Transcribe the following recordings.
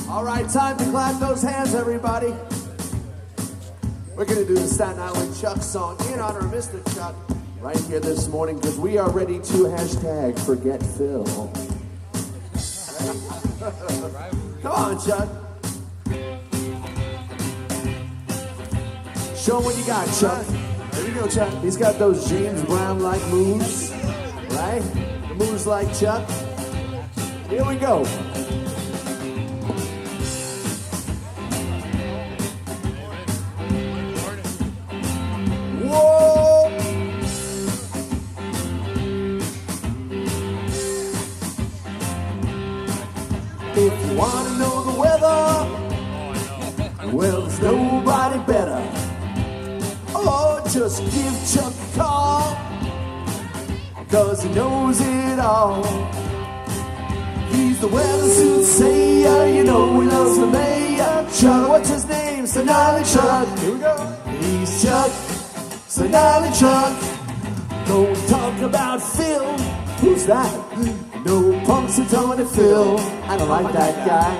All right, time to clap those hands, everybody. We're going to do the Staten Island Chuck song in honor of Mr. Chuck right here this morning because we are ready to hashtag forget Phil. Come on, Chuck. Show him what you got, Chuck. There you go, Chuck. He's got those James Brown-like moves, right? The moves like Chuck. Here we go. Whoa! If you want to know the weather, well, there's nobody better. Oh, just give Chuck a call, 'cause he knows it all. He's the weathersuit sayer, you know he loves the mayor. Chuck, what's his name? Staten Island Chuck. Here we go. He's Chuck, Staten Island Chuck. Don't talk about Phil. Who's that? No pumps and Tony Phil. I don't like that guy.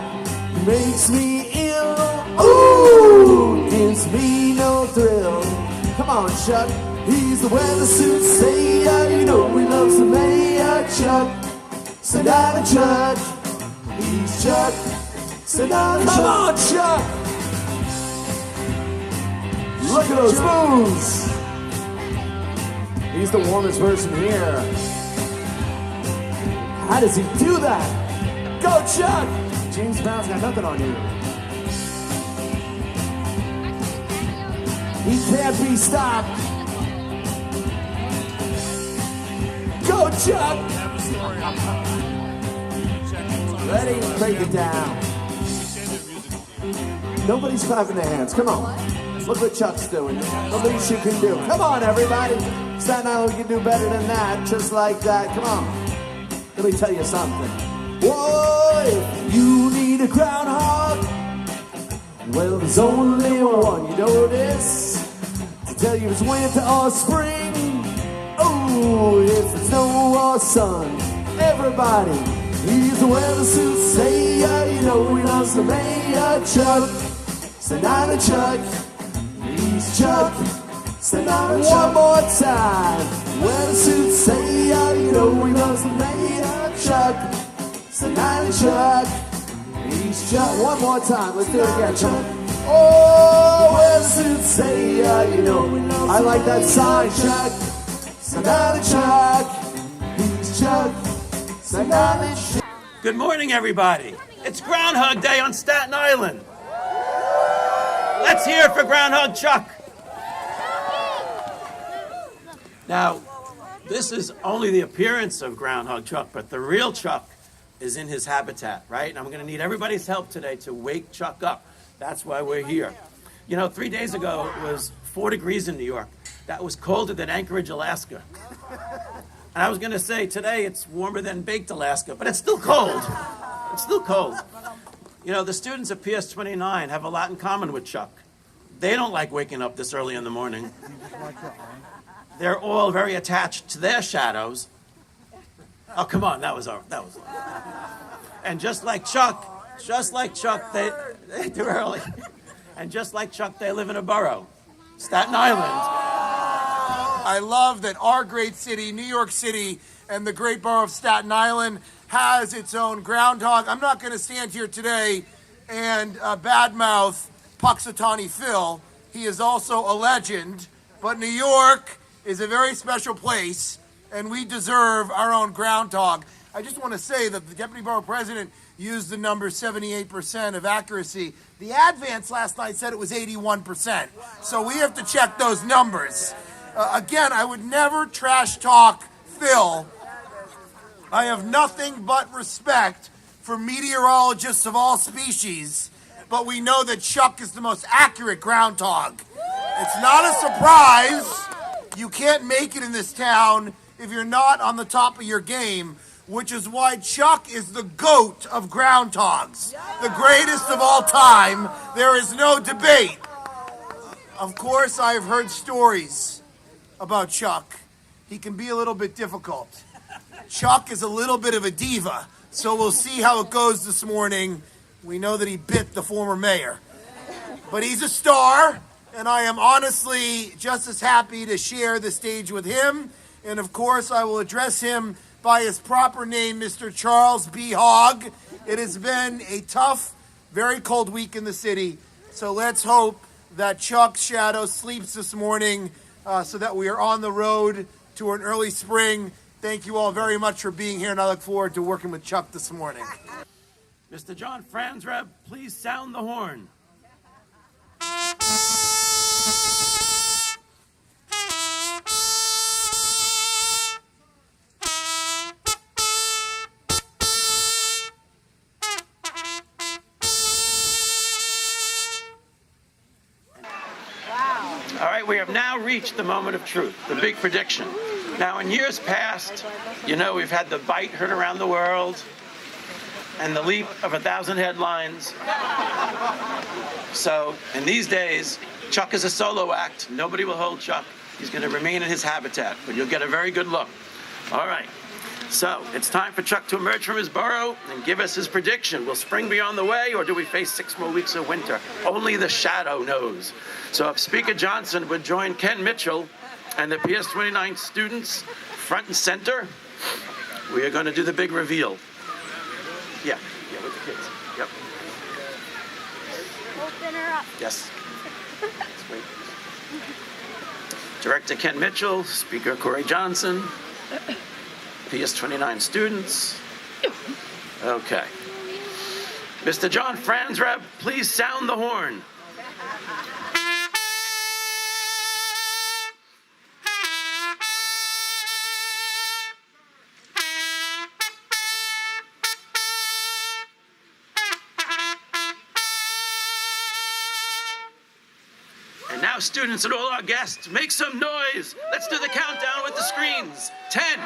He makes me ill. Ooh, gives me no thrill. Come on, Chuck. He's the weathersuit sayer, you know he loves the mayor. Chuck, Staten Island Chuck. He's Chuck, Staten Island Chuck. Come on, Chuck. Look at those moves. He's the warmest person here. How does he do that? Go, Chuck. James Brown's got nothing on you. He can't be stopped. Go, Chuck! Ready? Break it down. Nobody's clapping their hands. Come on. Look what Chuck's doing. The least you can do. Come on, everybody. Staten Island can do better than that. Just like that. Come on. Let me tell you something. Whoa, if you need a groundhog, well, there's only one. You know this? To tell you it's winter or spring. Oh, if it's snow or sun, everybody, he's the weathersuit sayer. You know he loves the mayor. Chuck, Staten Island Chuck. He's Chuck, Staten Island Chuck. One more time. Weathersuit sayer. You know he loves the mayor. Chuck, Staten Island Chuck. He's Chuck. One more time. Let's do it again, Chuck. Oh, weathersuit sayer. You know I like that sign, Chuck. Staten Island Chuck. He's Chuck. Staten Island Chuck. Good morning, everybody. It's Groundhog Day on Staten Island. Let's hear it for Groundhog Chuck. Now, this is only the appearance of Groundhog Chuck, but the real Chuck is in his habitat, right? And I'm going to need everybody's help today to wake Chuck up. That's why we're here. You know, 3 days ago, it was 4 degrees in New York. That was colder than Anchorage, Alaska. And I was going to say today it's warmer than baked Alaska, but it's still cold. It's still cold. You know, the students at PS 29 have a lot in common with Chuck. They don't like waking up this early in the morning. They're all very attached to their shadows. Oh, come on, that was. And just like Chuck, they too early. And just like Chuck, they live in a borough, Staten Island. I love that our great city, New York City, and the great borough of Staten Island has its own groundhog. I'm not going to stand here today and badmouth Puxatawny Phil. He is also a legend, but New York is a very special place, and we deserve our own groundhog. I just want to say that the Deputy Borough President used the number 78% of accuracy. The Advance last night said it was 81%, so we have to check those numbers. Again, I would never trash talk Phil. I have nothing but respect for meteorologists of all species, but we know that Chuck is the most accurate groundhog. It's not a surprise. You can't make it in this town if you're not on the top of your game, which is why Chuck is the GOAT of groundhogs, the greatest of all time. There is no debate. Of course, I've heard stories about Chuck. He can be a little bit difficult. Chuck is a little bit of a diva, so we'll see how it goes this morning. We know that he bit the former mayor. But he's a star, and I am honestly just as happy to share the stage with him. And of course, I will address him by his proper name, Mr. Charles B. Hogg. It has been a tough, very cold week in the city. So let's hope that Chuck's shadow sleeps this morning so that we are on the road to an early spring. Thank you all very much for being here, and I look forward to working with Chuck this morning. Mr. John Franzreb, please sound the horn. All right, we have now reached the moment of truth, the big prediction. Now, in years past, you know, we've had the bite heard around the world and the leap of 1,000 headlines. So, in these days, Chuck is a solo act. Nobody will hold Chuck. He's going to remain in his habitat, but you'll get a very good look. All right. So, it's time for Chuck to emerge from his burrow and give us his prediction. Will spring be on the way, or do we face 6 more weeks of winter? Only the shadow knows. So, if Speaker Johnson would join Ken Mitchell and the PS29 students front and center, we are going to do the big reveal. Yeah, with the kids. Yep. Open her up. Yes. Let's wait. Director Ken Mitchell, Speaker Corey Johnson, PS29 students. Okay. Mr. John Franzreb, please sound the horn. And now, students and all our guests, make some noise. Let's do the countdown with the screens. 10, 9,